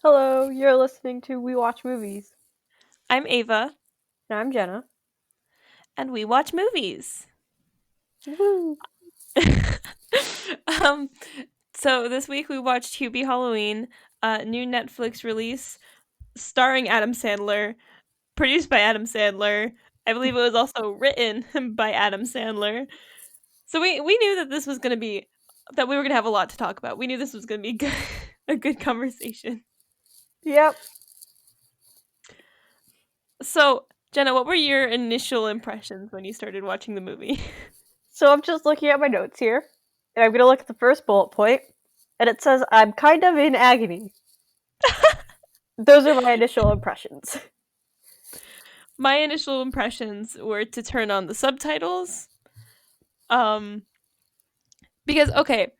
Hello, you're listening to We Watch Movies. I'm Ava, And I'm Jenna. and we watch movies. Woo! um, so this week we watched Hubie Halloween, a new Netflix release starring Adam Sandler, produced by Adam Sandler. I believe it was also written by Adam Sandler. So we knew that this was going to be that we were going to have a lot to talk about. We knew this was going to be good, a good conversation. Yep. So, Jenna, what were your initial impressions when you started watching the movie? So I'm just looking at my notes here, and I'm gonna look at the first bullet point, and it says, I'm kind of in agony. Those are my initial impressions. My initial impressions were to turn on the subtitles. Um because okay,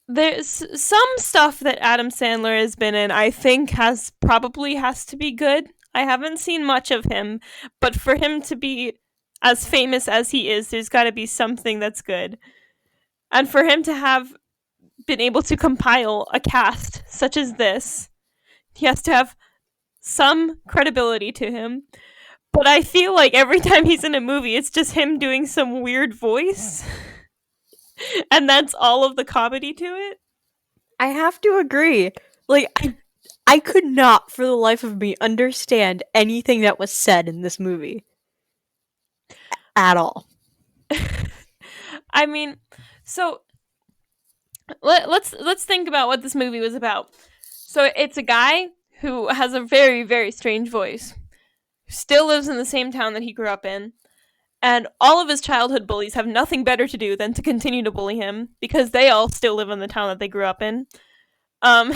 there's some stuff that Adam Sandler has been in I think has to be good. I haven't seen much of him, but for him to be as famous as he is, there's got to be something that's good. And for him to have been able to compile a cast such as this, he has to have some credibility to him. But I feel like every time he's in a movie, it's just him doing some weird voice. And that's all of the comedy to it. I have to agree. Like, I could not, for the life of me, understand anything that was said in this movie. At all. I mean, so let's think about what this movie was about. So it's a guy who has a very very strange voice, who still lives in the same town that he grew up in, and all of his childhood bullies have nothing better to do than to continue to bully him because they all still live in the town that they grew up in. Um,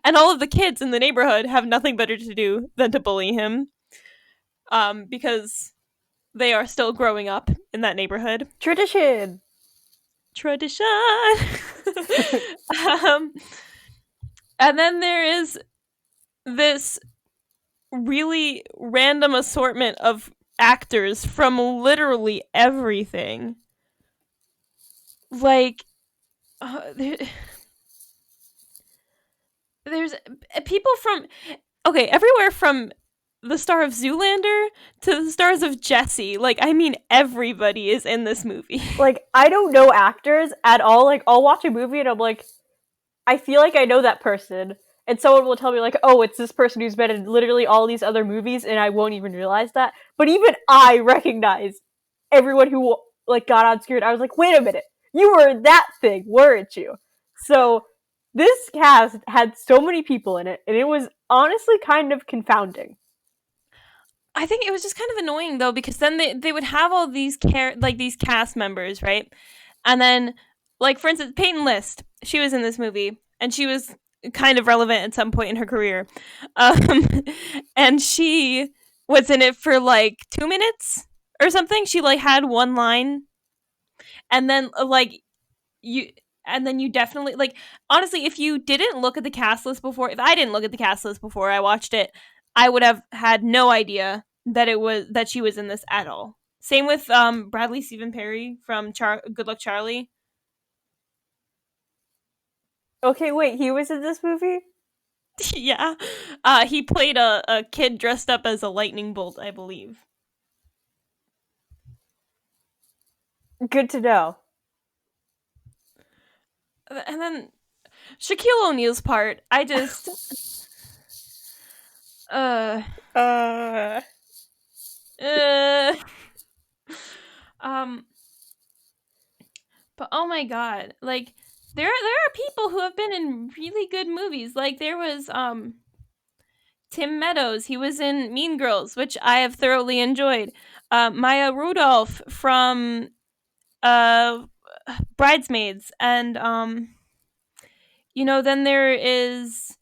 and all of the kids in the neighborhood have nothing better to do than to bully him. Because they are still growing up in that neighborhood. Tradition! Tradition. um, and then there is this really random assortment of actors from literally everything. Like, there's people from everywhere from the star of Zoolander to the stars of Jessie. Like, I mean, everybody is in this movie. Like, I don't know actors at all. Like, I'll watch a movie and I'm like, I feel like I know that person. And someone will tell me, like, oh, it's this person who's been in literally all these other movies, and I won't even realize that. But even I recognize everyone who, like, got on screen. I was like, wait a minute. You were that thing, weren't you? So, this cast had so many people in it, and it was honestly kind of confounding. I think it was just kind of annoying though because then they would have all these these cast members, right? And then like for instance Peyton List, she was in this movie and she was kind of relevant at some point in her career. Um and she was in it for like 2 minutes or something. She like had one line and then you you definitely like honestly if you didn't look at the cast list before, if I didn't look at the cast list before I watched it, I would have had no idea that she was in this at all. Same with Bradley Stephen Perry from Good Luck Charlie. Okay, wait, he was in this movie? Yeah, he played a kid dressed up as a lightning bolt, I believe. Good to know. And then Shaquille O'Neal's part, I just uh Uh, uh um but oh my god, like there are people who have been in really good movies. Like there was Tim Meadows. He was in Mean Girls, which I have thoroughly enjoyed. Maya Rudolph from uh, Bridesmaids, and then there is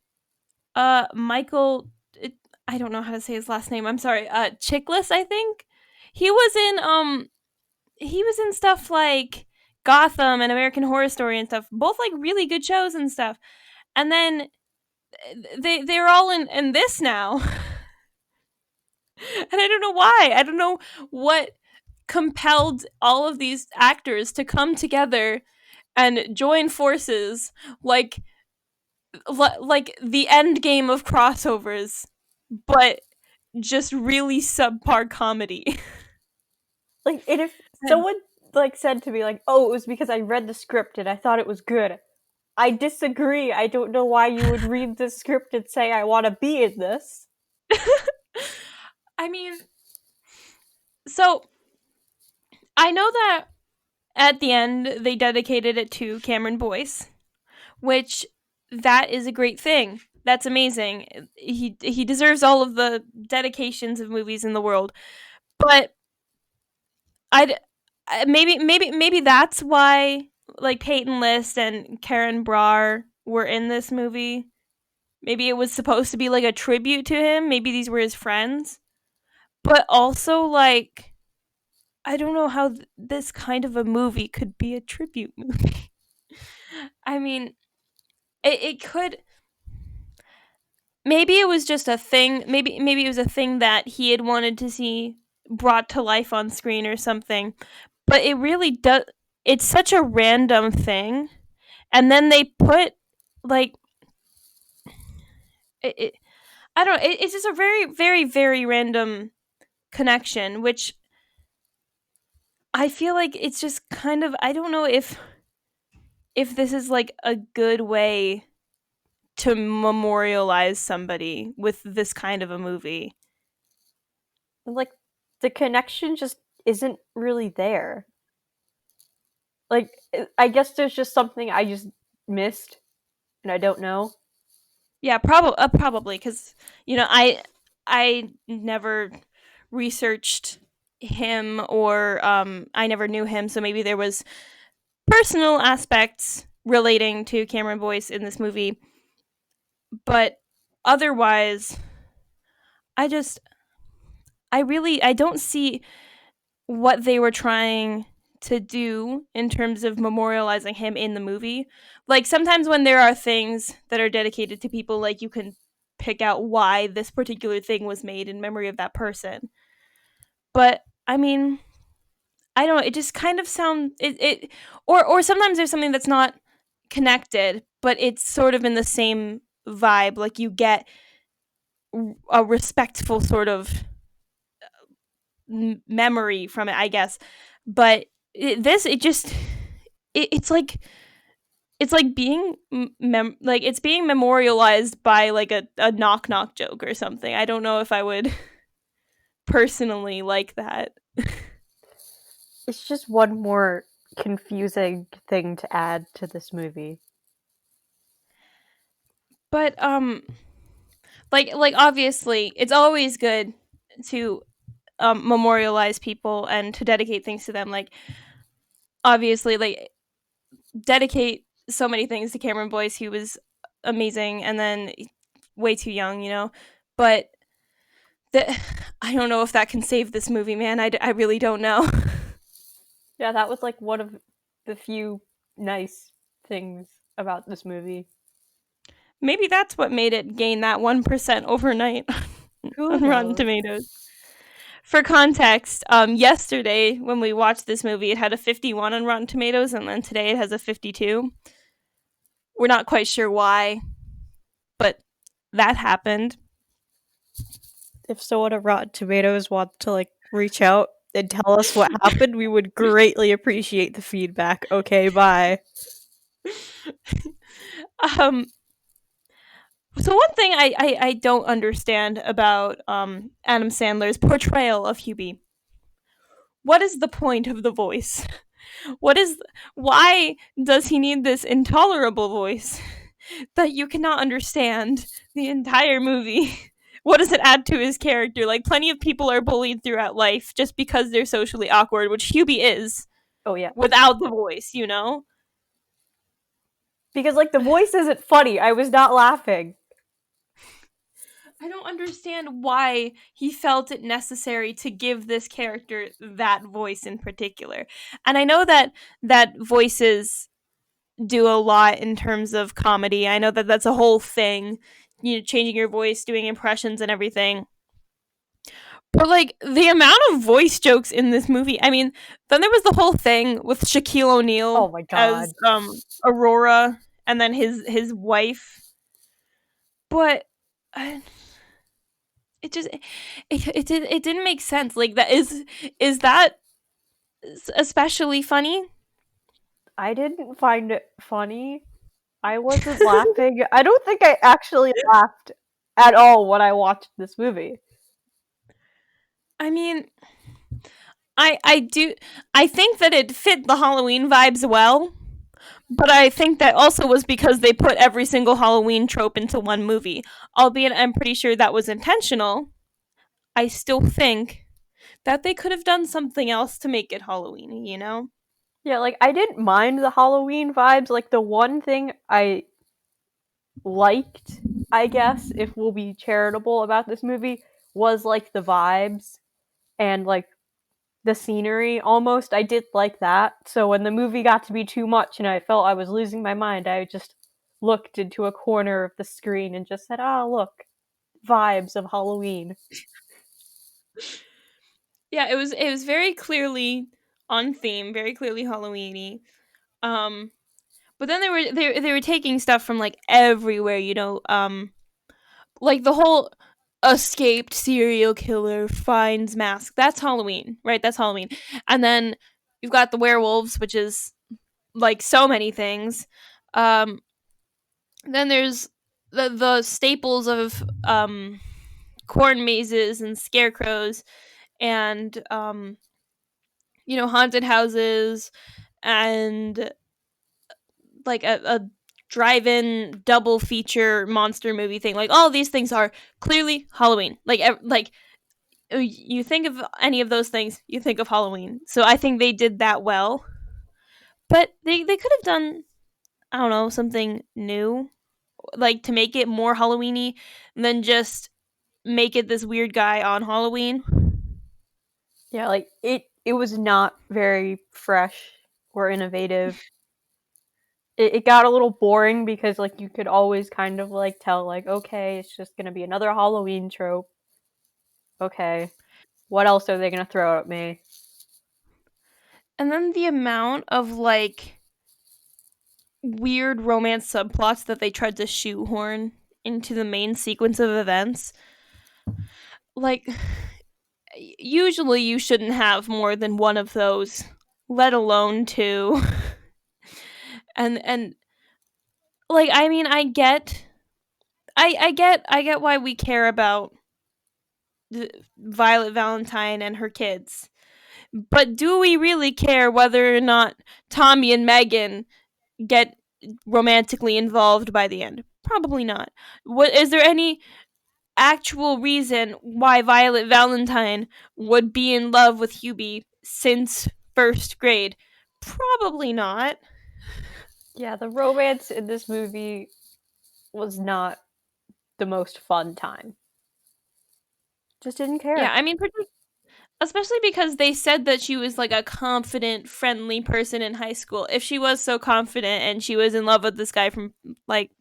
Michael. I don't know how to say his last name. I'm sorry. Chiklis, I think he was in stuff like Gotham and American Horror Story and stuff. Both like really good shows and stuff. And then they're all in this now. And I don't know why. I don't know what compelled all of these actors to come together and join forces. Like like the end game of crossovers, but just really subpar comedy. Like, and if And someone like said to me like, "Oh, it was because I read the script and I thought it was good," I disagree. I don't know why you would read the script and say I want to be in this. I mean, so I know that at the end they dedicated it to Cameron Boyce, which that is a great thing. That's amazing. He deserves all of the dedications of movies in the world. But I'd maybe that's why like Peyton List and Karen Brar were in this movie. Maybe it was supposed to be like a tribute to him. Maybe these were his friends. But also like I don't know how this kind of a movie could be a tribute movie. I mean, it could maybe it was just a thing. Maybe it was a thing that he had wanted to see brought to life on screen or something. But it really does. It's such a random thing, and then they put like it I don't know. It's just a very, very, very random connection, which I feel like it's just kind of I don't know if this is like a good way to memorialize somebody with this kind of a movie. Like, the connection just isn't really there. Like, I guess there's just something I just missed and I don't know. Yeah, probably because I never researched him or I never knew him, so maybe there was personal aspects relating to Cameron Boyce in this movie, but otherwise, I just I don't see what they were trying to do in terms of memorializing him in the movie. Like sometimes when there are things that are dedicated to people, like you can pick out why this particular thing was made in memory of that person. But I mean, I don't know, it just kind of sound it or sometimes there's something that's not connected, but it's sort of in the same vibe. Like you get a respectful sort of memory from it, I guess. But it just it's like being like it's being memorialized by like a knock knock joke or something. I don't know if I would personally like that. It's just one more confusing thing to add to this movie. But like obviously it's always good to memorialize people and to dedicate things to them. Like obviously like dedicate so many things to Cameron Boyce. He was amazing and then way too young, you know. But that I don't know if that can save this movie, man. I really don't know. Yeah, that was like one of the few nice things about this movie. Maybe that's what made it gain that 1% overnight Who on Rotten knows? Tomatoes. For context, yesterday when we watched this movie, it had a 51 on Rotten Tomatoes, and then today it has a 52. We're not quite sure why, but that happened. If someone at Rotten Tomatoes wants to like reach out and tell us what happened, we would greatly appreciate the feedback. Okay, bye. um, so one thing I don't understand about Adam Sandler's portrayal of Hubie. What is the point of the voice? What is why does he need this intolerable voice that you cannot understand the entire movie? What does it add to his character? Like plenty of people are bullied throughout life just because they're socially awkward, which Hubie is Oh yeah. without the voice, you know? Because like the voice isn't funny. I was not laughing. I don't understand why he felt it necessary to give this character that voice in particular. And I know that voices do a lot in terms of comedy. I know that that's a whole thing, you know, changing your voice, doing impressions and everything. But like the amount of voice jokes in this movie, I mean, then there was the whole thing with Shaquille Oh O'Neal my god. as Aurora, and then his wife. but uh, it didn't make sense. Like that is that especially funny? I didn't find it funny. I wasn't laughing. I don't think I actually laughed at all when I watched this movie. I mean, I do I think that it fit the Halloween vibes well, but I think that also was because they put every single Halloween trope into one movie. Albeit I'm pretty sure that was intentional. I still think that they could have done something else to make it Halloween, you know? Yeah, like I didn't mind the Halloween vibes. Like the one thing I liked, I guess, if we'll be charitable about this movie, was like the vibes and like the scenery almost. I did like that. So when the movie got to be too much and I felt I was losing my mind, I just looked into a corner of the screen and just said, "Ah, look, vibes of Halloween." Yeah, it was very clearly on theme, very clearly Halloweeny. Um but then they were taking stuff from like everywhere, you know, like the whole escaped serial killer finds mask. That's Halloween, right? That's Halloween. And then you've got the werewolves, which is like so many things. Um then there's the staples of corn mazes and scarecrows and you know, haunted houses and like a drive-in double feature monster movie thing. Like all these things are clearly Halloween. Like you think of any of those things, you think of Halloween. So I think they did that well. But they could have done, I don't know, something new, like to make it more Halloweeny than just make it this weird guy on Halloween. Yeah, like it was not very fresh or innovative. It got a little boring because like you could always kind of like tell like okay, it's just going to be another Halloween trope. Okay. What else are they going to throw at me? And then the amount of like weird romance subplots that they tried to shoehorn into the main sequence of events. Like, usually you shouldn't have more than one of those, let alone two. And like, I mean, I get why we care about Violet Valentine and her kids. But do we really care whether or not Tommy and Megan get romantically involved by the end? Probably not. What is there any actual reason why Violet Valentine would be in love with Hubie since first grade? Probably not. Yeah, the romance in this movie was not the most fun time. Just didn't Yeah, care. I mean, especially because they said that she was like a confident, friendly person in high school. If she was so confident and she was in love with this guy from like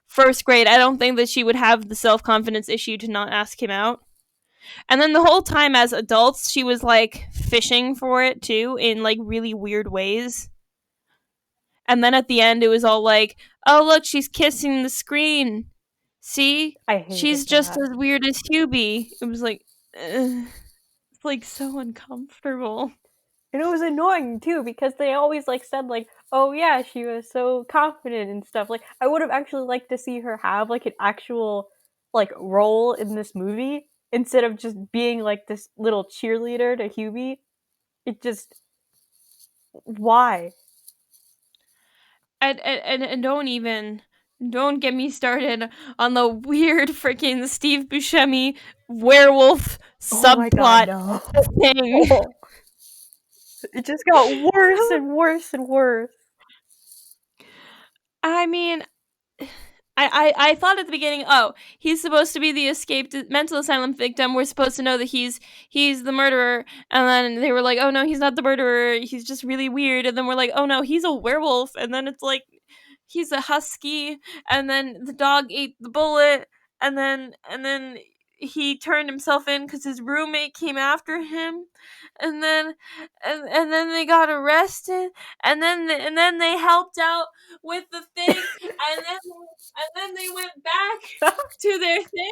first grade, I don't think that she would have the self confidence issue to not ask him out. And then the whole time as adults, she was like fishing for it too in like really weird ways. And then at the end, it was all like, oh, look, she's kissing the screen. See? I hated She's just that. as weird as Hubie. It was like, it's like so uncomfortable. And it was annoying too because they always like said like, "Oh yeah, she was so confident and stuff." Like I would have actually liked to see her have like an actual like role in this movie instead of just being like this little cheerleader to Hubie. It just why? And don't get me started on the weird freaking Steve Buscemi werewolf Oh my god, subplot no. thing. It just got worse and worse and worse. I mean, I thought at the beginning, oh, he's supposed to be the escaped mental asylum victim. We're supposed to know that he's the murderer. And then they were like, oh no, he's not the murderer. He's just really weird. And then we're like, oh no, he's a werewolf. And then it's like he's a husky. And then the dog ate the bullet. And then he turned himself in because his roommate came after him, and then and then they got arrested, and then they helped out with the thing, and then they went back to their thing,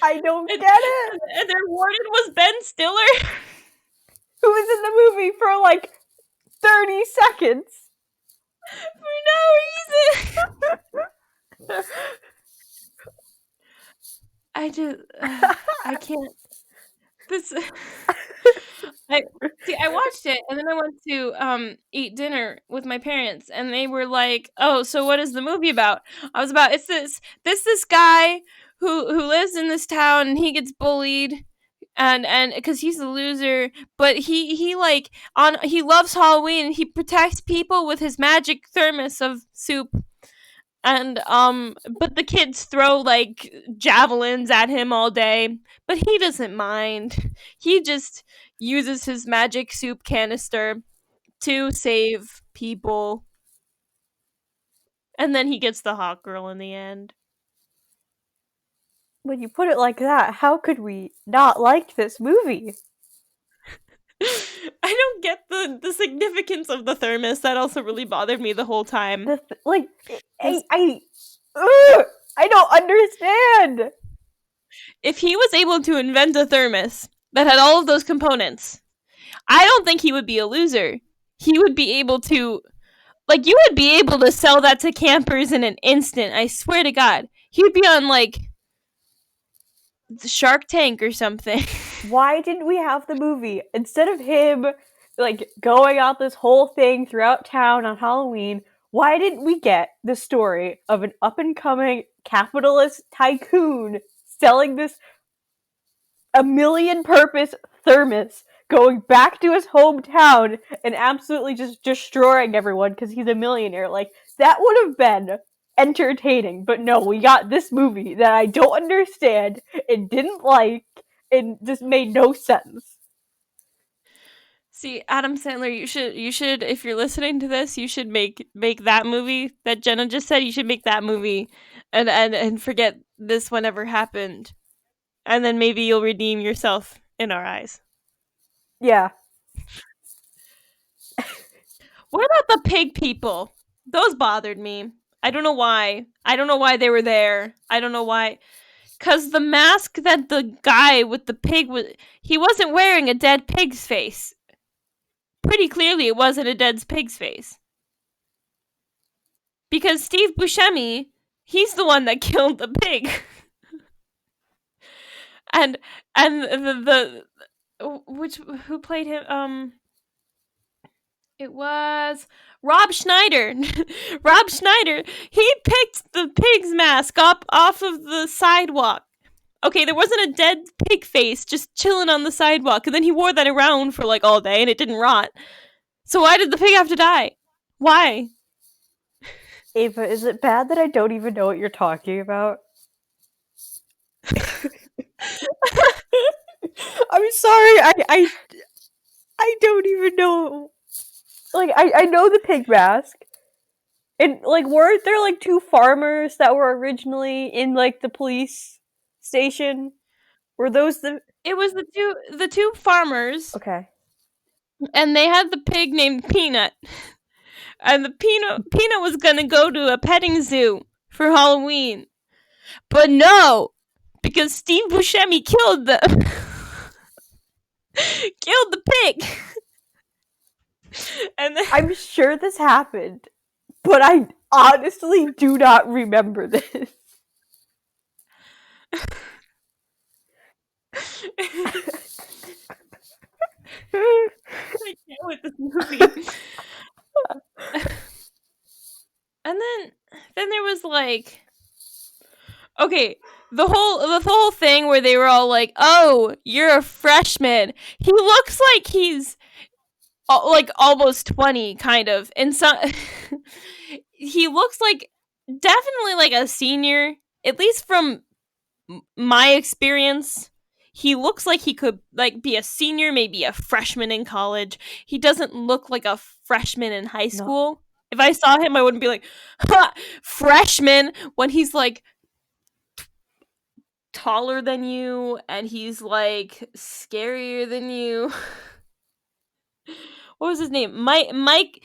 I don't and, get it. and their warden was Ben Stiller. Who was in the movie for like 30 seconds? For no reason. I just I can't. This I I watched it and then I went to eat dinner with my parents and they were like, "Oh, so what is the movie about?" I was about it's this guy who lives in this town and he gets bullied and because he's a loser, but he like on he loves Halloween and he protects people with his magic thermos of soup, and but the kids throw like javelins at him all day, but he doesn't mind. He just uses his magic soup canister to save people, and then he gets the hot girl in the end. When you put it like that, how could we not like this movie? I don't get the significance of the thermos. That also really bothered me the whole time. Like, Because I don't understand. if he was able to invent a thermos that had all of those components, I don't think he would be a loser. He would be able to, like, you would be able to sell that to campers in an instant. I swear to God. He would be on, like, the Shark Tank or something. Why didn't we have the movie instead of him like going out this whole thing throughout town on Halloween? Why didn't we get the story of an up and coming capitalist tycoon selling this a million purpose thermos, going back to his hometown and absolutely just destroying everyone because he's a millionaire? Like, that would have been entertaining. But no, we got this movie that I don't understand and didn't like and just made no sense. See, Adam Sandler, you should if you're listening to this, you should make that movie that Jenna just said. You should make that movie, and forget this whenever happened, and then maybe you'll redeem yourself in our eyes. Yeah. What about the pig people? Those bothered me. I don't know why. I don't know why they were there. I don't know why. Because the mask that the guy with the pig was, he wasn't wearing a dead pig's face. Pretty clearly, it wasn't a dead pig's face. Because Steve Buscemi, he's the one that killed the pig. and the which who played him? It was Rob Schneider. Rob Schneider. He picked the pig's mask up off of the sidewalk. Okay, there wasn't a dead pig face just chilling on the sidewalk, and then he wore that around for like all day, and it didn't rot. So why did the pig have to die? Why? Ava, is it bad that I don't even know what you're talking about? I'm sorry. I don't even know. Like, I know the pig mask. And, like, weren't there, like, two farmers that were originally in, like, the police station? Were those the... It was the two farmers, Okay. and they had the pig named Peanut. And the Peanut was gonna go to a petting zoo for Halloween. But no! Because Steve Buscemi killed the killed the pig. And then I'm sure this happened, but I honestly do not remember this. I can't with this movie. And then there was like, okay, the whole thing where they were all like, "Oh, you're a freshman." He looks like he's like almost 20, kind of. And so he looks like definitely like a senior, at least from my experience. He looks like he could like be a senior, maybe a freshman in college. He doesn't look like a freshman in high school. If I saw him, I wouldn't be like, ha, freshman, when he's like taller than you and he's like scarier than you. What was his name? Mike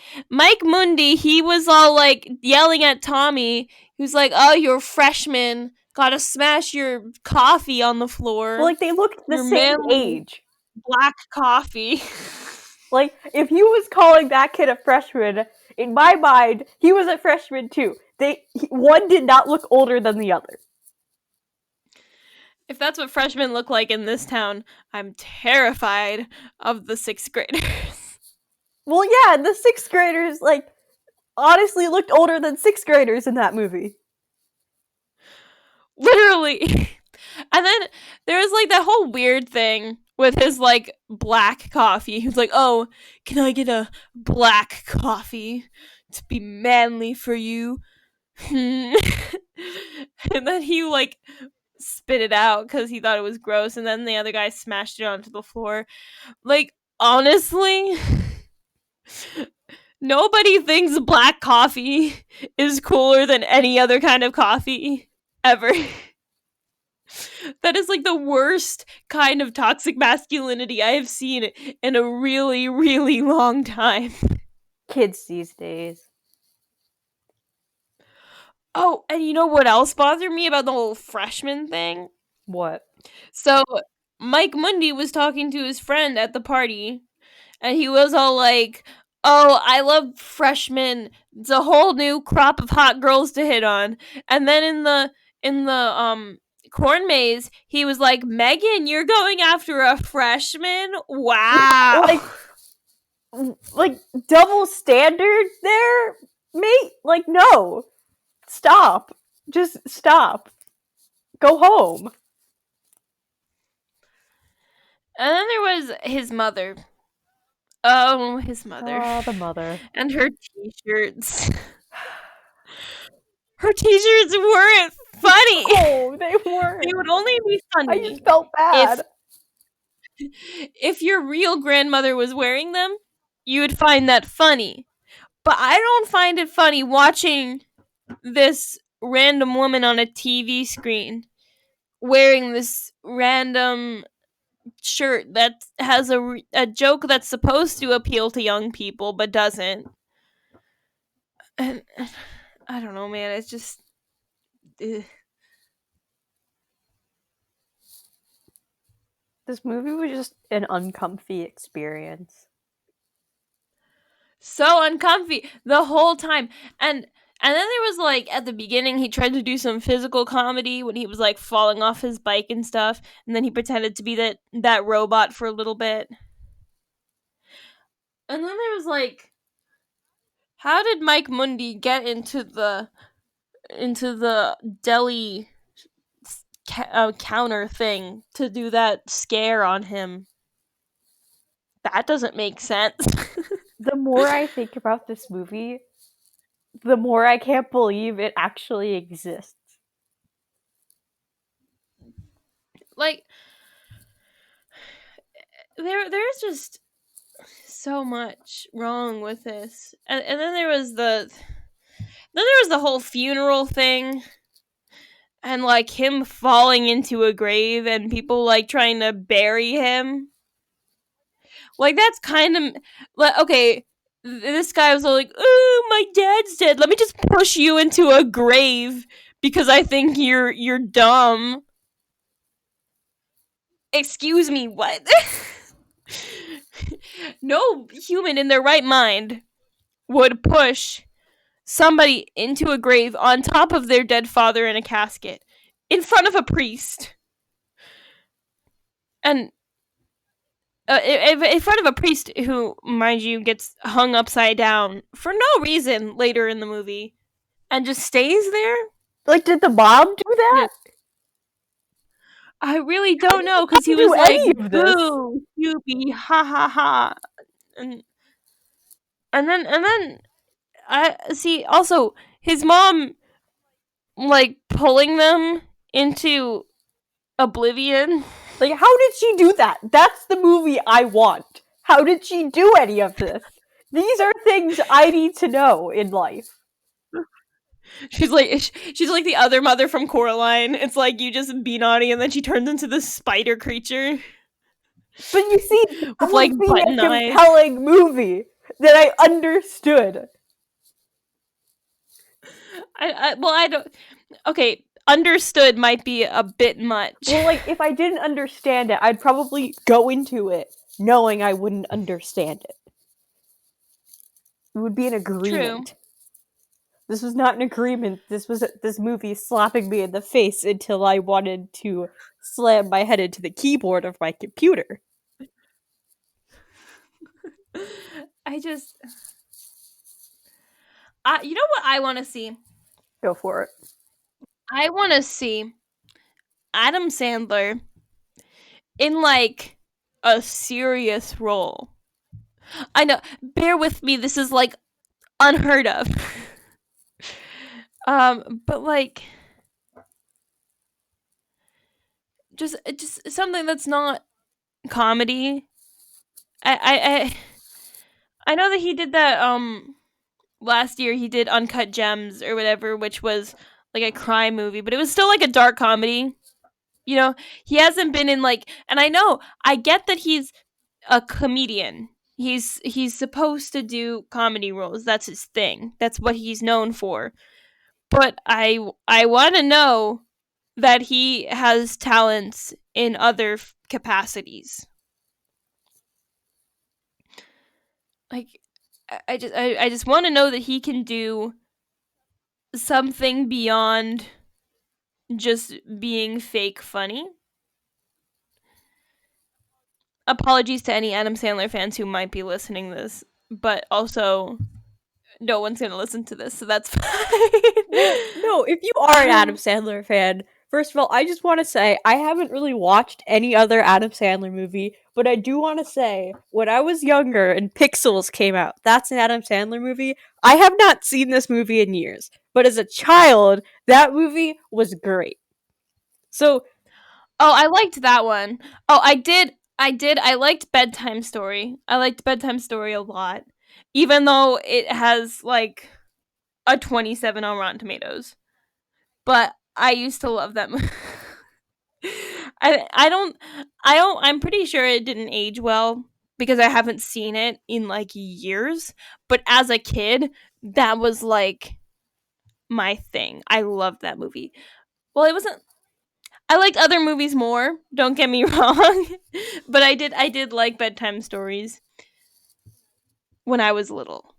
Mundy. He was all like yelling at Tommy. He was like, "Oh, you're a freshman. Gotta smash your coffee on the Well, floor. like they looked the Your same manly age. black coffee." Like if you was calling that kid a freshman, in my mind, he was a freshman too. One did not look older than the other. If that's what freshmen look like in this town, I'm terrified of the sixth graders. Well, yeah, the sixth graders like honestly looked older than sixth graders in that movie. Literally. And then there was like that whole weird thing with his like black coffee. He was like, "Oh, can I get a black coffee to be manly for you?" And then he like spit it out because he thought it was gross, and then the other guy smashed it onto the floor. Like, honestly, nobody thinks black coffee is cooler than any other kind of coffee ever. That is like the worst kind of toxic masculinity I have seen in a really, really long time. Kids these days. Oh, and you know what else bothered me about the whole freshman thing? What? So, Mike Mundy was talking to his friend at the party, and he was all like, "Oh, I love freshmen. It's a whole new crop of hot girls to hit on." And then in the corn maze, he was like, "Megan, you're going after a freshman? Wow." Like double standard there, mate? Like no. Stop. Just stop. Go home. And then there was his mother. Oh, his mother. Oh, the mother. And her t-shirts. Her t-shirts weren't funny. Oh, they weren't. They would only be funny. I just felt bad. If your real grandmother was wearing them, you would find that funny. But I don't find it funny watching this random woman on a TV screen wearing this random shirt that has a joke that's supposed to appeal to young people but doesn't. And I don't know, man. It's just ugh. This movie was just an uncomfy experience. So uncomfy the whole time. And then there was like at the beginning he tried to do some physical comedy when he was like falling off his bike and stuff, and then he pretended to be that robot for a little bit. And then there was like, how did Mike Mundy get into the deli counter thing to do that scare on him? That doesn't make sense. The more I think about this movie, the more I can't believe it actually exists. Like, there's just so much wrong with this. And then there was the whole funeral thing, and like him falling into a grave and people like trying to bury him. Like, that's kind of like, okay, this guy was all like, "Oh, my dad's dead. Let me just push you into a grave because I think you're dumb." Excuse me, what? No human in their right mind would push somebody into a grave on top of their dead father in a casket in front of a priest. And in front of a priest who, mind you, gets hung upside down for no reason later in the movie and just stays there. Like, did the mom do that? I really don't know, because he was like, "Boo, Hubie, ha ha ha," and then I see also his mom like pulling them into oblivion. Like, how did she do that? That's the movie I want. How did she do any of this? These are things I need to know in life. She's like the other mother from Coraline. It's like you just be naughty and then she turns into this spider creature But you see, that with would like be a button eyes. compelling movie that I understood. I don't. Okay, understood might be a bit much. Well, like, if I didn't understand it, I'd probably go into it knowing I wouldn't understand it. It would be an True. agreement. This was not an agreement. This was this movie slapping me in the face until I wanted to slam my head into the keyboard of my computer. I just, you know what I want to see? Go for it. I want to see Adam Sandler in like a serious role. I know. Bear with me. This is like unheard of. But like just something that's not comedy. I know that he did that last year. He did Uncut Gems or whatever, which was like a crime movie, but it was still like a dark comedy. You know, he hasn't been in like, and I know I get that he's a comedian. He's supposed to do comedy roles. That's his thing. That's what he's known for. But I want to know that he has talents in other capacities. Like I just want to know that he can do something beyond just being fake funny. Apologies to any Adam Sandler fans who might be listening to this, but also no one's going to listen to this, so that's Well, no, if you are an Adam fine. Sandler fan, first of all, I just want to say I haven't really watched any other Adam Sandler movie, but I do want to say when I was younger and Pixels came out, that's an Adam Sandler movie. I have not seen this movie in years, but as a child, that movie was great. So, Oh, I liked that one. Oh, I did. I did. I liked Bedtime Story. I liked Bedtime Story a lot, even though it has like a 27 on Rotten Tomatoes. But I used to love that movie. I don't I'm pretty sure it didn't age well because I haven't seen it in like years. But as a kid, that was like my thing. I loved that movie. Well, it wasn't. I liked other movies more. Don't get me wrong, but I did like bedtime stories when I was little.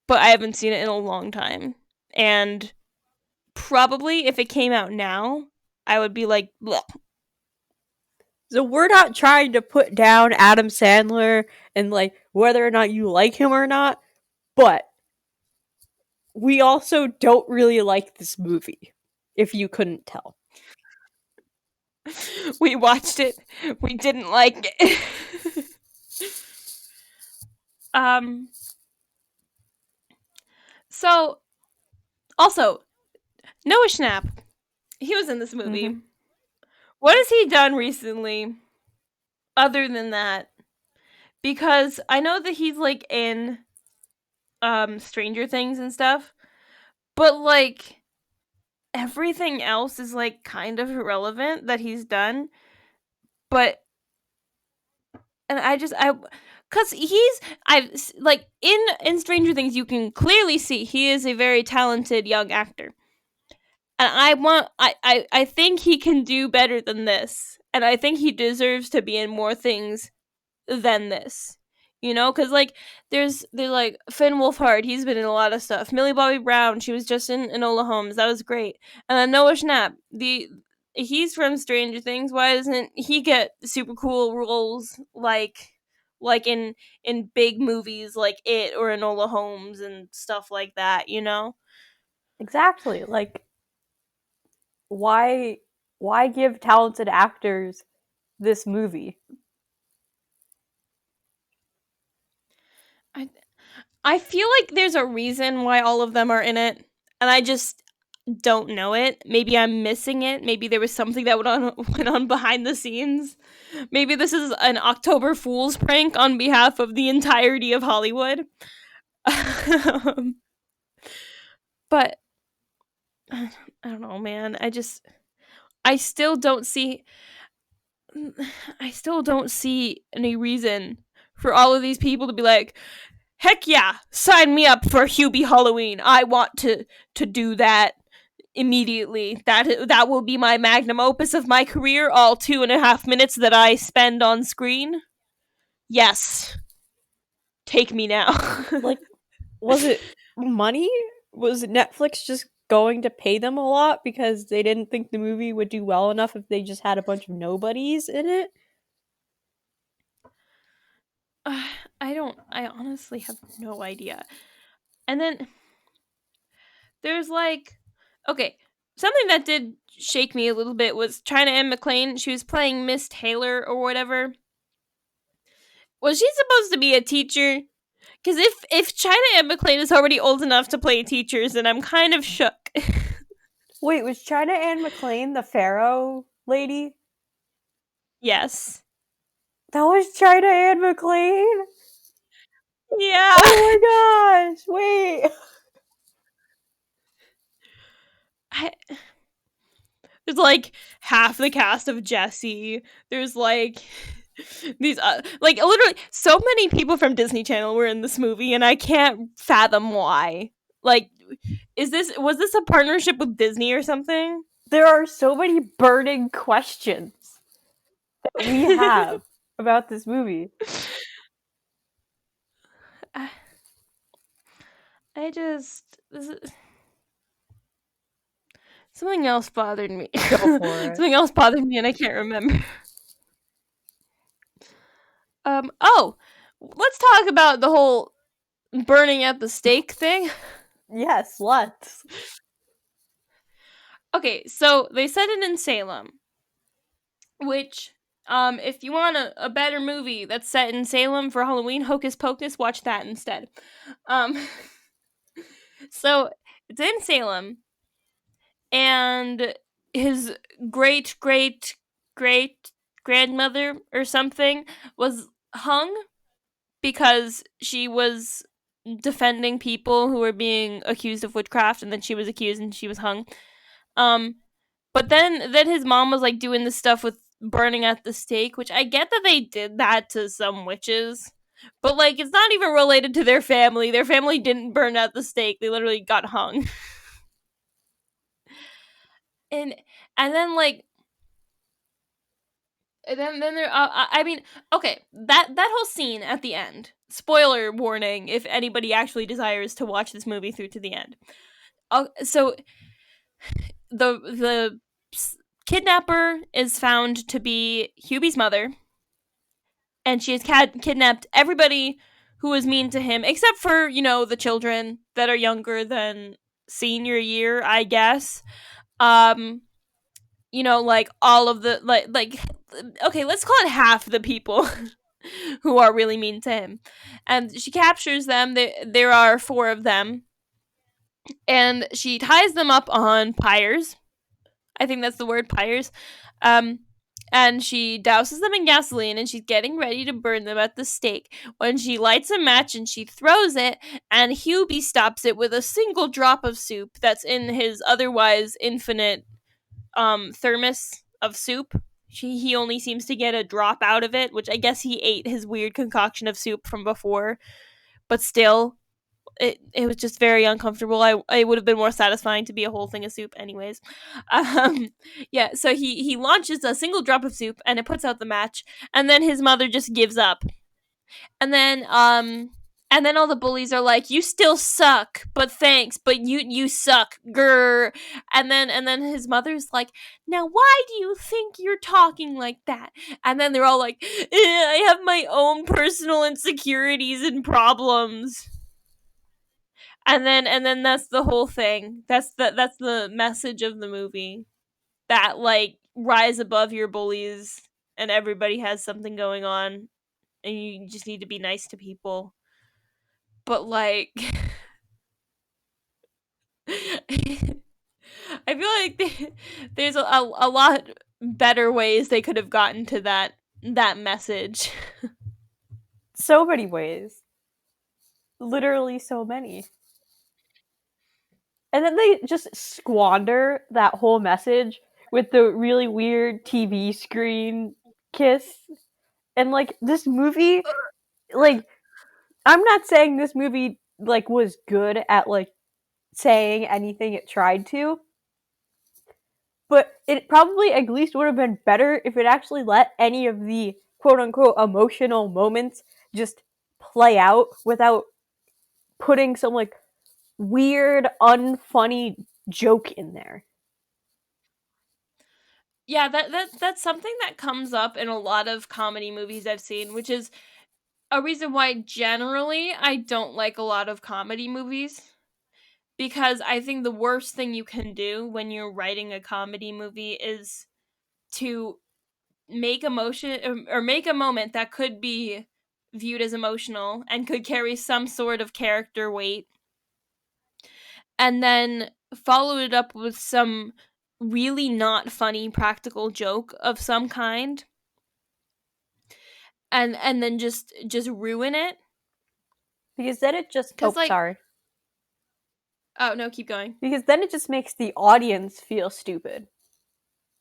But I haven't seen it in a long time, and probably if it came out now, I would be like, bleh. so we're not trying to put down Adam Sandler and like whether or not you like him or not, but we also don't really like this movie, if you couldn't tell. We watched it. We didn't like it. um. So also Noah Schnapp, he was in this Mm-hmm. movie. What has he done recently other than that? Because I know that he's like in Stranger Things and stuff, but like everything else is like kind of irrelevant that he's done. But and I cuz he's I like in Stranger Things you can clearly see he is a very talented young actor. And I think he can do better than this. And I think he deserves to be in more things than this. You know, because like there's like Finn Wolfhard, he's been in a lot of stuff. Millie Bobby Brown, she was just in Enola Holmes, that was great. And then Noah Schnapp, he's from Stranger Things. Why doesn't he get super cool roles like in big movies like It or Enola Holmes and stuff like that? You know, Exactly. Like why why give talented actors this movie? I I feel like there's a reason why all of them are in it, and I just don't know it. Maybe I'm missing it. Maybe there was something that went on behind the scenes. Maybe this is an October Fool's prank on behalf of the entirety of Hollywood. But I don't know, man. I still don't see I still don't see any reason for all of these people to be like, heck yeah, sign me up for Hubie Halloween. I want to do that immediately. That will be my magnum opus of my career. All 2.5 minutes that I spend on screen. Yes, take me now. Like, was it money? Was Netflix just going to pay them a lot because they didn't think the movie would do well enough if they just had a bunch of nobodies in it? I don't. I honestly have no idea. And then there's like, okay, something that did shake me a little bit was China Anne McClain. She was playing Miss Taylor or whatever. Was she supposed to be a teacher? Because if China Anne McClain is already old enough to play teachers, then I'm kind of shook. Wait, was China Anne McClain the Pharaoh lady? Yes. That was China Anne McClain? Yeah. Oh my gosh, wait. I, there's like half the cast of Jessie. There's like these like literally so many people from Disney Channel were in this movie, and I can't fathom why. Like, was this a partnership with Disney or something? There are so many burning questions that we have about this movie. I, I just something else bothered me. Go for it. Something else bothered me, and I can't remember. Oh, let's talk about the whole burning at the stake thing. Yes, let's. Okay, so they set it in Salem, which, if you want a better movie that's set in Salem for Halloween, Hocus Pocus, watch that instead. Um, so it's in Salem, and his great great great grandmother or something was hung because she was defending people who were being accused of witchcraft, and then she was accused and she was hung. Um, but then his mom was like doing this stuff with burning at the stake, which I get that they did that to some witches, but like it's not even related to their family. Their family didn't burn at the stake; they literally got hung. and and then like then there. I mean, okay, that whole scene at the end. Spoiler warning: if anybody actually desires to watch this movie through to the end. So the kidnapper is found to be Hubie's mother, and she has kidnapped everybody who was mean to him, except for the children that are younger than senior year, I guess. Um, like all of the like okay, let's call it half the people who are really mean to him, and she captures them. There are 4 of them, and she ties them up on pyres. I think that's the word, pyres. Um, and she douses them in gasoline, and she's getting ready to burn them at the stake when she lights a match and she throws it, and Hubie stops it with a single drop of soup that's in his otherwise infinite thermos of soup. He only seems to get a drop out of it, which I guess he ate his weird concoction of soup from before, but still, it was just very uncomfortable. It would have been more satisfying to be a whole thing of soup, anyways. Um, yeah. So he launches a single drop of soup, and it puts out the match, and then his mother just gives up, and then all the bullies are like, "You still suck, but thanks, but you suck, grr." And then his mother's like, "Now why do you think you're talking like that?" And then they're all like, "I have my own personal insecurities and problems." And then that's the whole thing. That's the message of the movie. That like rise above your bullies, and everybody has something going on, and you just need to be nice to people. But like I feel like there's a lot better ways they could have gotten to that message. So many ways. Literally so many. And then they just squander that whole message with the really weird TV screen kiss. And like this movie, like I'm not saying this movie like was good at like saying anything it tried to, but it probably at least would have been better if it actually let any of the quote unquote emotional moments just play out without putting some like weird, unfunny joke in there. Yeah, that's something that comes up in a lot of comedy movies I've seen, which is a reason why generally I don't like a lot of comedy movies, because I think the worst thing you can do when you're writing a comedy movie is to make emotion or make a moment that could be viewed as emotional and could carry some sort of character weight, and then follow it up with some really not funny practical joke of some kind, and then just ruin it. Because then it just, Cuz oh, like, sorry. oh no, keep going. Because then it just makes the audience feel stupid.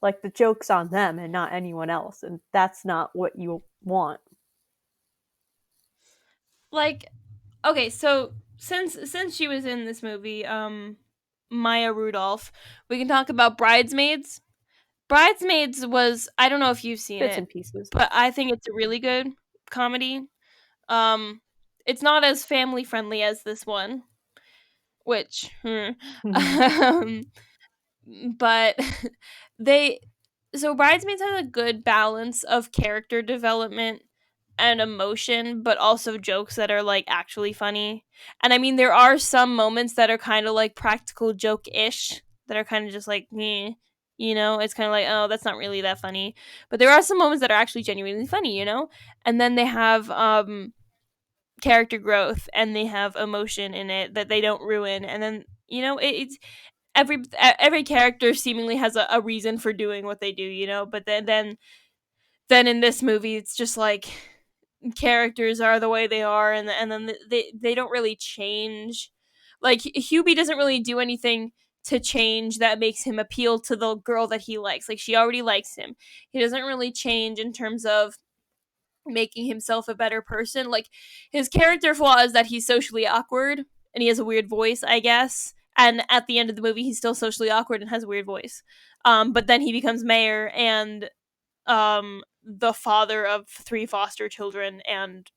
Like the joke's on them and not anyone else. And that's not what you want. Like, okay, so since she was in this movie, Maya Rudolph, we can talk about Bridesmaids. Bridesmaids was, I don't know if you've seen Bits it, and pieces. but I think it's a really good comedy. Um it's not as family friendly as this one, which but they so Bridesmaids has a good balance of character development and emotion, but also jokes that are like actually funny. And I mean, there are some moments that are kind of like practical joke ish, that are kind of just like, meh, it's kind of like, oh, that's not really that funny. But there are some moments that are actually genuinely funny. And then they have character growth and they have emotion in it that they don't ruin. And then it's every character seemingly has a reason for doing what they do. But then in this movie, it's just like characters are the way they are, and then they don't really change. Like Hubie doesn't really do anything to change that makes him appeal to the girl that he likes. Like she already likes him. He doesn't really change in terms of making himself a better person. Like his character flaw is that he's socially awkward and he has a weird voice, I guess. And at the end of the movie, he's still socially awkward and has a weird voice. But then he becomes mayor and the father of 3 foster children, and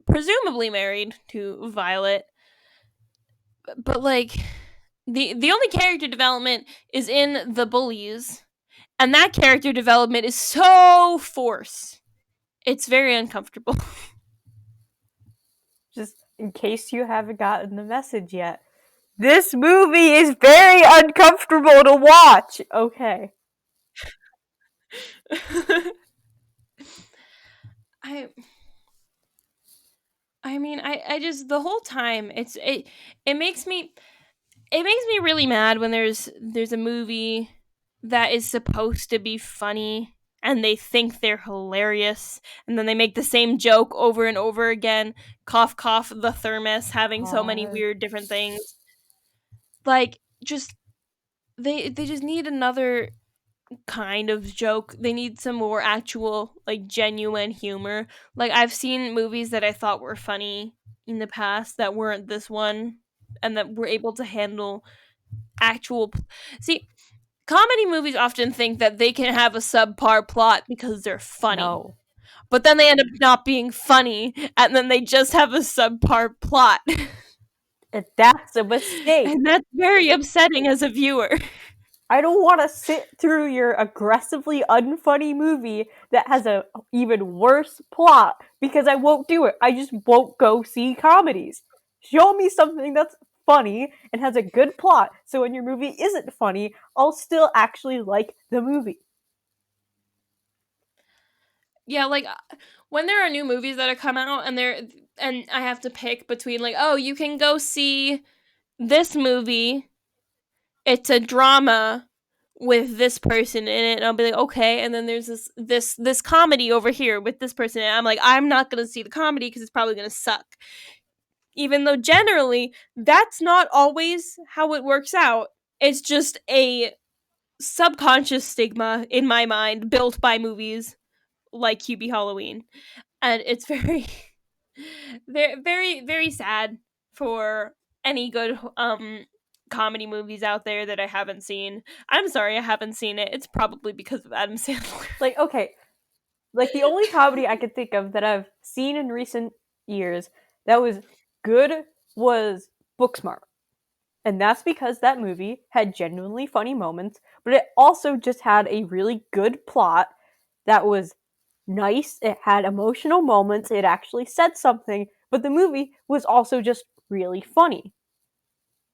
presumably married to Violet. But like the only character development is in the bullies, and that character development is so forced. It's very uncomfortable. Just in case you haven't gotten the message yet. This movie is very uncomfortable to watch. Okay. I I mean, I just, the whole time it makes me really mad when there's a movie that is supposed to be funny and they think they're hilarious, and then they make the same joke over and over again. Cough cough, the thermos having so many God. weird different things. Like, just they just need another kind of joke. They need some more actual, like, genuine humor. Like, I've seen movies that I thought were funny in the past that weren't this one, and that were able to handle actual. See, comedy movies often think that they can have a subpar plot because they're funny. No. But then they end up not being funny, and then they just have a subpar plot. And that's a mistake. And that's very upsetting as a viewer. I don't want to sit through your aggressively unfunny movie that has a even worse plot because I won't do it. I just won't go see comedies. Show me something that's funny and has a good plot so when your movie isn't funny, I'll still actually like the movie. Yeah, like, when there are new movies that have come out and I have to pick between, like, oh, you can go see this movie it's a drama with this person in it, and I'll be like, okay, and then there's this comedy over here with this person, and I'm like, I'm not gonna see the comedy because it's probably gonna suck. Even though generally that's not always how it works out. It's just a subconscious stigma in my mind built by movies like Hubie Halloween. And it's very very very sad for any good comedy movies out there that I haven't seen. I'm sorry I haven't seen it. It's probably because of Adam Sandler. Like, okay, like the only comedy I could think of that I've seen in recent years that was good was Booksmart. And that's because that movie had genuinely funny moments, but it also just had a really good plot that was nice. It had emotional moments. It actually said something, but the movie was also just really funny.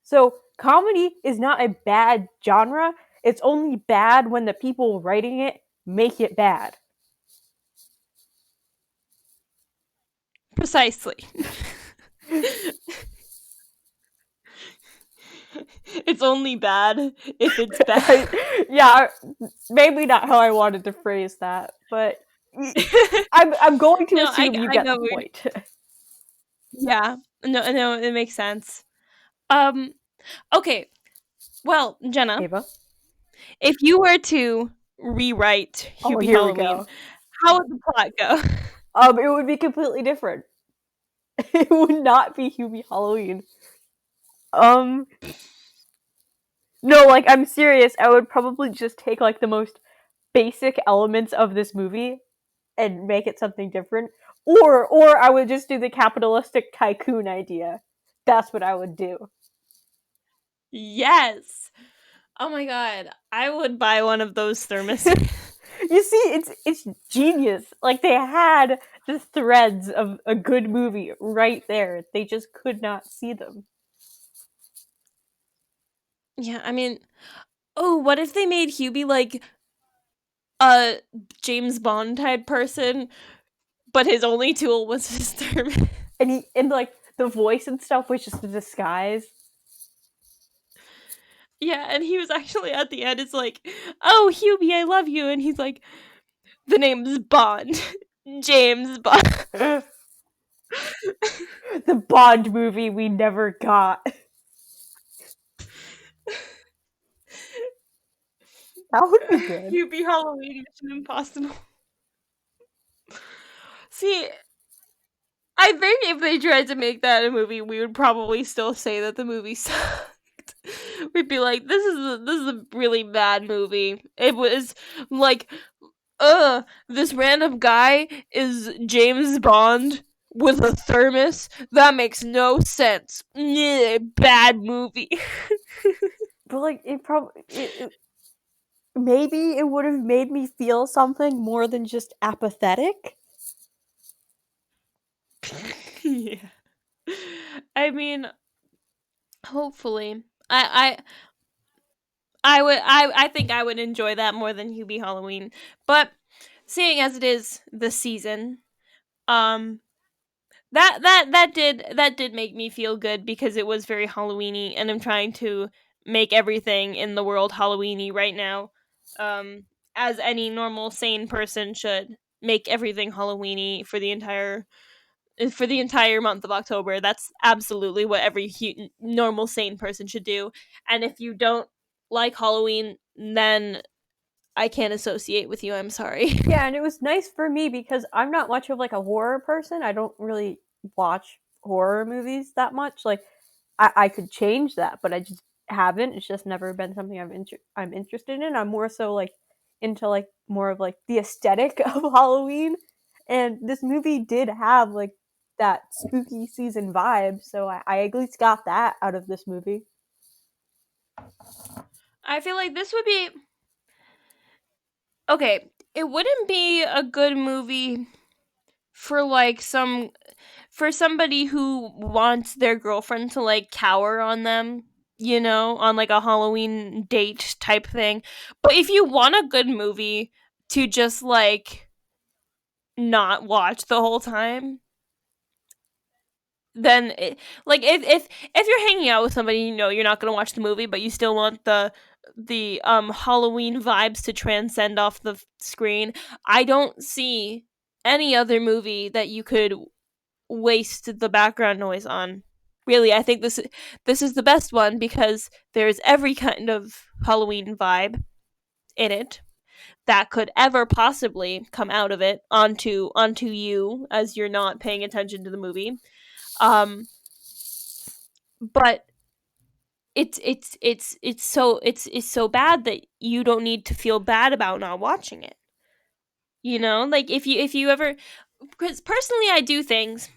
So, comedy is not a bad genre. It's only bad when the people writing it make it bad. Precisely. It's only bad if it's bad. Yeah, maybe not how I wanted to phrase that, but I'm going to No, assume you I get know. the point. Yeah. No, no, it makes sense. Um okay. Well, Jenna, Ava? if you were to rewrite Oh, Hubie here we Halloween, go. how would the plot go? It would be completely different. It would not be Hubie Halloween. Um, no, like I'm serious. I would probably just take like the most basic elements of this movie and make it something different, or I would just do the capitalistic tycoon idea. That's what I would do. Yes. Oh my god, I would buy one of those thermoses. You see, it's genius. Like they had the threads of a good movie right there. They just could not see them. Yeah, I mean, oh, what if they made Hubie like a James Bond type person, but his only tool was his thermos? And like the voice and stuff was just a disguise. Yeah, and he was actually at the end. It's like, oh, Hubie, I love you, and he's like, the name's Bond, James Bond. The Bond movie we never got. That would be good. Hubie Halloween Mission Impossible. See, I think if they tried to make that a movie, we would probably still say that the movie sucked. We'd be like, this is a really bad movie. It was like, this random guy is James Bond with a thermos. That makes no sense. Bad movie. But like it probably maybe it would have made me feel something more than just apathetic. Yeah. I mean, hopefully. I think I would enjoy that more than Hubie Halloween. But seeing as it is the season, um that did make me feel good because it was very Halloweeny, and I'm trying to make everything in the world Halloweeny right now. Um as any normal sane person should make everything Halloweeny for the entire month of October. That's absolutely what every normal sane person should do. And if you don't like Halloween, then I can't associate with you. I'm sorry. Yeah, and it was nice for me because I'm not much of like a horror person. I don't really watch horror movies that much. Like I could change that, but I just haven't. It's just never been something I'm interested in. I'm more so like into like more of like the aesthetic of Halloween, and this movie did have like that spooky season vibe. So I at least got that out of this movie. I feel like this would be okay. It wouldn't be a good movie for like for somebody who wants their girlfriend to like cower on them, you know, on like a Halloween date type thing. But if you want a good movie to just like not watch the whole time, then like if you're hanging out with somebody, you know you're not going to watch the movie, but you still want the Halloween vibes to transcend off the screen. I don't see any other movie that you could waste the background noise on. Really, I think this is the best one because there's every kind of Halloween vibe in it that could ever possibly come out of it onto you as you're not paying attention to the movie. Um, but it's so bad that you don't need to feel bad about not watching it. You know, like if you ever, because personally I do things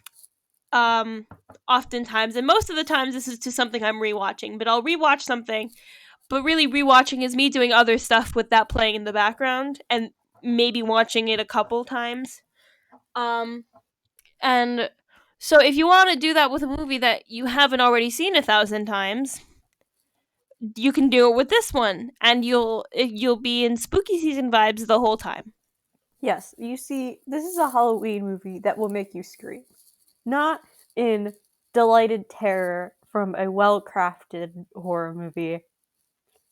um oftentimes, and most of the times this is to something I'm rewatching, but I'll rewatch something, but really rewatching is me doing other stuff with that playing in the background and maybe watching it a couple times. Um and so if you want to do that with a movie that you haven't already seen 1,000 times, you can do it with this one, and you'll be in spooky season vibes the whole time. Yes, you see, this is a Halloween movie that will make you scream. Not in delighted terror from a well crafted horror movie,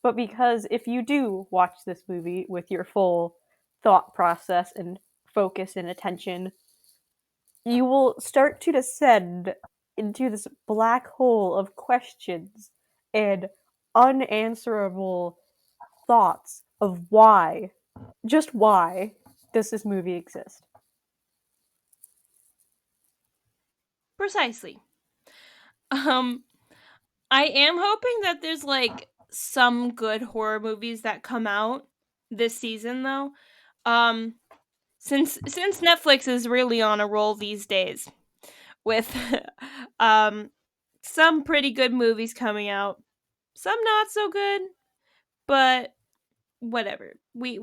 but because if you do watch this movie with your full thought process and focus and attention, you will start to descend into this black hole of questions and unanswerable thoughts of why, just why, does this movie exist? Precisely. Um, I am hoping that there's like some good horror movies that come out this season though. Um, since Netflix is really on a roll these days with um some pretty good movies coming out, some not so good, but whatever. We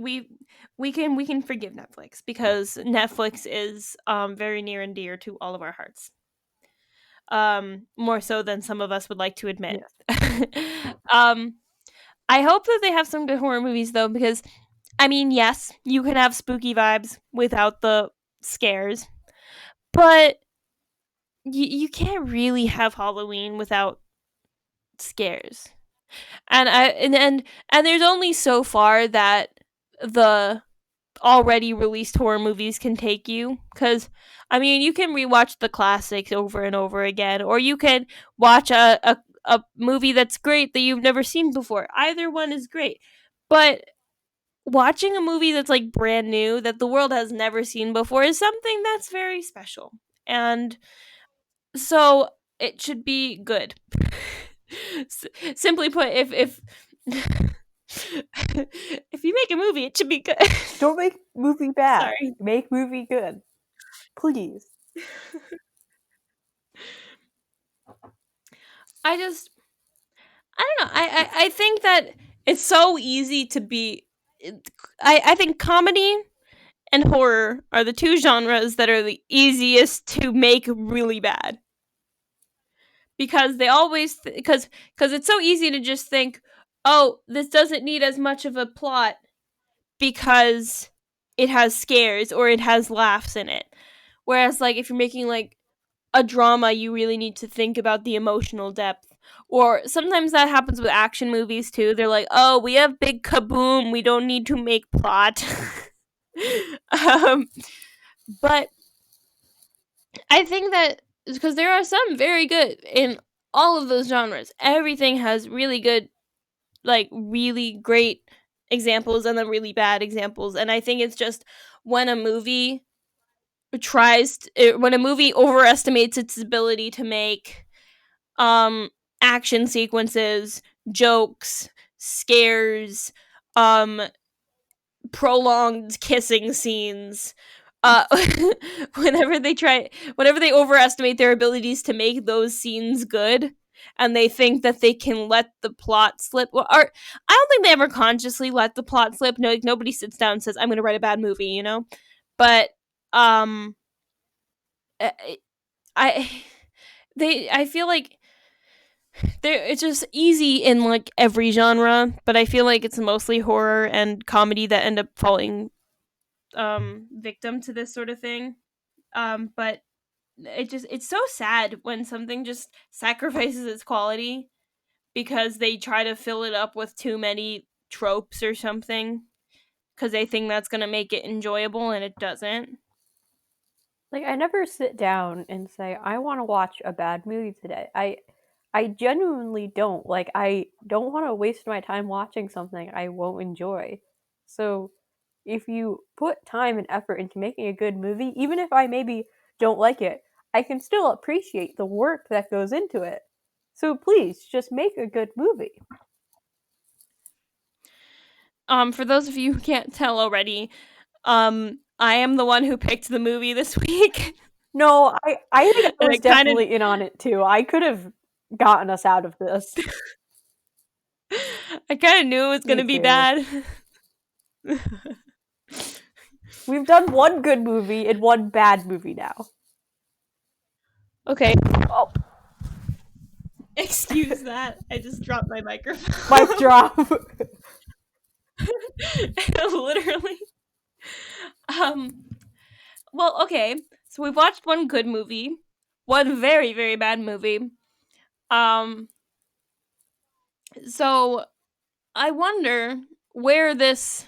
can forgive Netflix because Netflix is very near and dear to all of our hearts. More so than some of us would like to admit. Yes. um I hope that they have some good horror movies though, because I mean, yes, you can have spooky vibes without the scares, but you can't really have Halloween without scares. And there's only so far that the already released horror movies can take you, because I mean you can rewatch the classics over and over again, or you can watch a movie that's great that you've never seen before. Either one is great, but watching a movie that's like brand new that the world has never seen before is something that's very special, and so it should be good. Simply put, if if you make a movie, it should be good. Don't make movie bad. Sorry. Make movie good. Please. I just I don't know. I think that it's so easy to be. I think comedy and horror are the two genres that are the easiest to make really bad, because they always because it's so easy to just think, oh, this doesn't need as much of a plot because it has scares or it has laughs in it. Whereas like if you're making like a drama, you really need to think about the emotional depth. Or sometimes that happens with action movies too. They're like, oh, we have big kaboom, we don't need to make plot. um, but I think that because there are some very good in all of those genres. Everything has really good, like really great examples and then really bad examples. And I think it's just when a movie when a movie overestimates its ability to make um action sequences, jokes, scares, um prolonged kissing scenes. Uh whenever they overestimate their abilities to make those scenes good, and they think that they can let the plot slip, or I don't think they ever consciously let the plot slip. No, like, nobody sits down and says I'm going to write a bad movie, you know? But um I I- I feel like it's just easy in like every genre, but I feel like it's mostly horror and comedy that end up falling victim to this sort of thing. But it's so sad when something just sacrifices its quality because they try to fill it up with too many tropes or something because they think that's going to make it enjoyable and it doesn't. Like I never sit down and say I want to watch a bad movie today. I genuinely don't. Like I don't want to waste my time watching something I won't enjoy. So if you put time and effort into making a good movie, even if I maybe don't like it, I can still appreciate the work that goes into it. So please just make a good movie. For those of you who can't tell already, I am the one who picked the movie this week. No, I think I And was it kind of definitely in on it too. I could have gotten us out of this. I kind of knew it was going Me to be too. bad. We've done one good movie and one bad movie now. Okay. Oh, Excuse that. I just dropped my microphone. mic drop. Literally. Um well, okay. So we've watched one good movie, one very very bad movie. Um so I wonder where this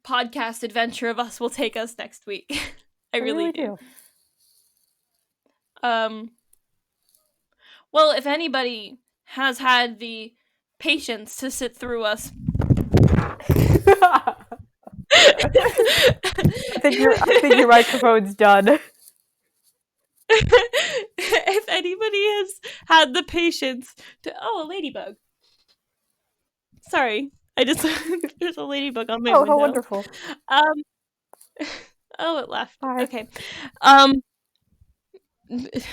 podcast adventure of us will take us next week. I I really really do. do. Um well, if anybody has had the patience to sit through us I think your microphone's done. if anybody has had the patience to a ladybug. Sorry. I just there's a ladybug on my Oh, how window. wonderful. Um oh, it left. Bye. Okay. Um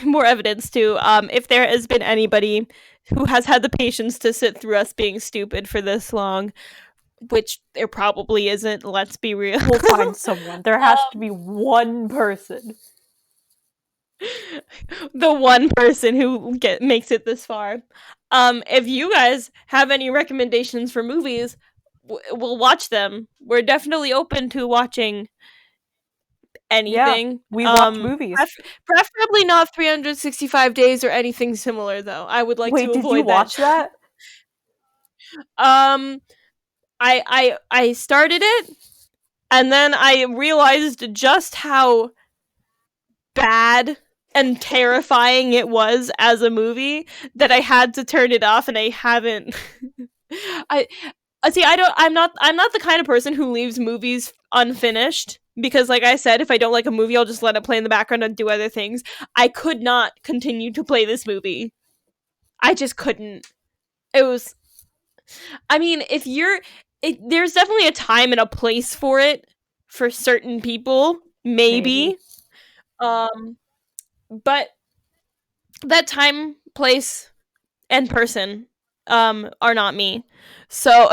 more evidence too. If there has been anybody who has had the patience to sit through us being stupid for this long, which there probably isn't, let's be real. We'll find someone. There has to be one person. The one person who makes it this far. If you guys have any recommendations for movies, we'll watch them. We're definitely open to watching Yeah, anything. we watch movies. Preferably not 365 days or anything similar though. I would like Wait, to did you avoid that. watch that? um I started it and then I realized just how bad and terrifying it was as a movie that I had to turn it off and I haven't I see I'm not the kind of person who leaves movies unfinished because like I said if I don't like a movie I'll just let it play in the background and do other things. I could not continue to play this movie. I just couldn't. It was I mean there's definitely a time and a place for it for certain people Maybe. maybe. Um but that time, place, and person are not me. So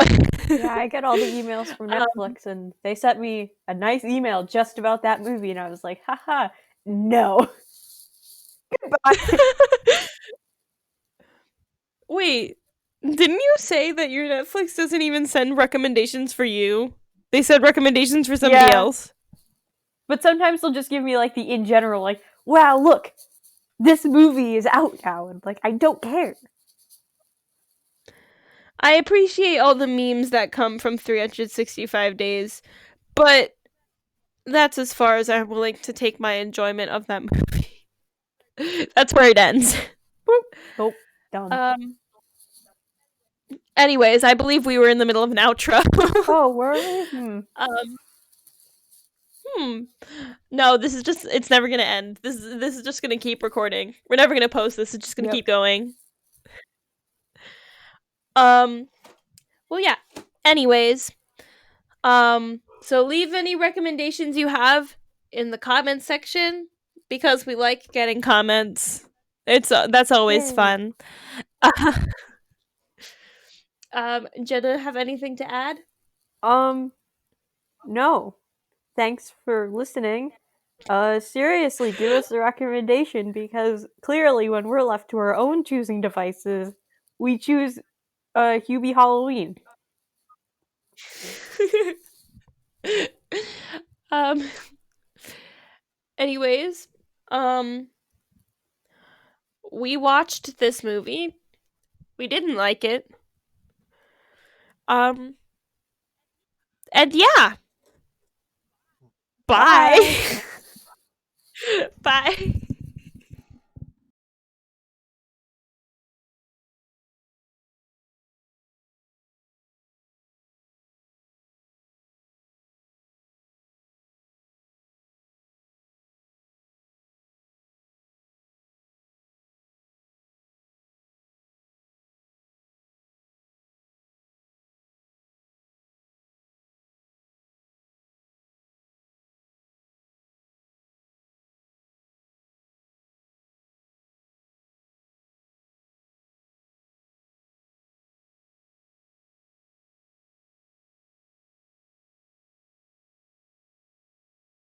Yeah, I get all the emails from um, Netflix, and they sent me a nice email just about that movie, and I was like, haha, no. Goodbye. wait, didn't you say that your Netflix doesn't even send recommendations for you? They said recommendations for somebody Yeah, else. but sometimes they'll just give me like the in general, like, wow, look, this movie is out now, and like, I don't care. I appreciate all the memes that come from 365 days, but that's as far as I'm willing to take my enjoyment of that movie. That's where it ends. Boop. Nope, done. Um Anyways, I believe we were in the middle of an outro. Oh, were we? um, hmm. No, this is just it's never gonna end. This is just gonna keep recording. We're never gonna post this, it's just gonna Yep. keep going. Um well yeah. Anyways, so leave any recommendations you have in the comments section because we like getting comments. It's that's always Yay. fun. Jenna, have anything to add? No. Thanks for listening. Seriously, give us a recommendation because clearly, when we're left to our own choosing devices, we choose Hubie Halloween. um anyways, Um, we watched this movie. We didn't like it. Um, and yeah, bye. Bye. Bye.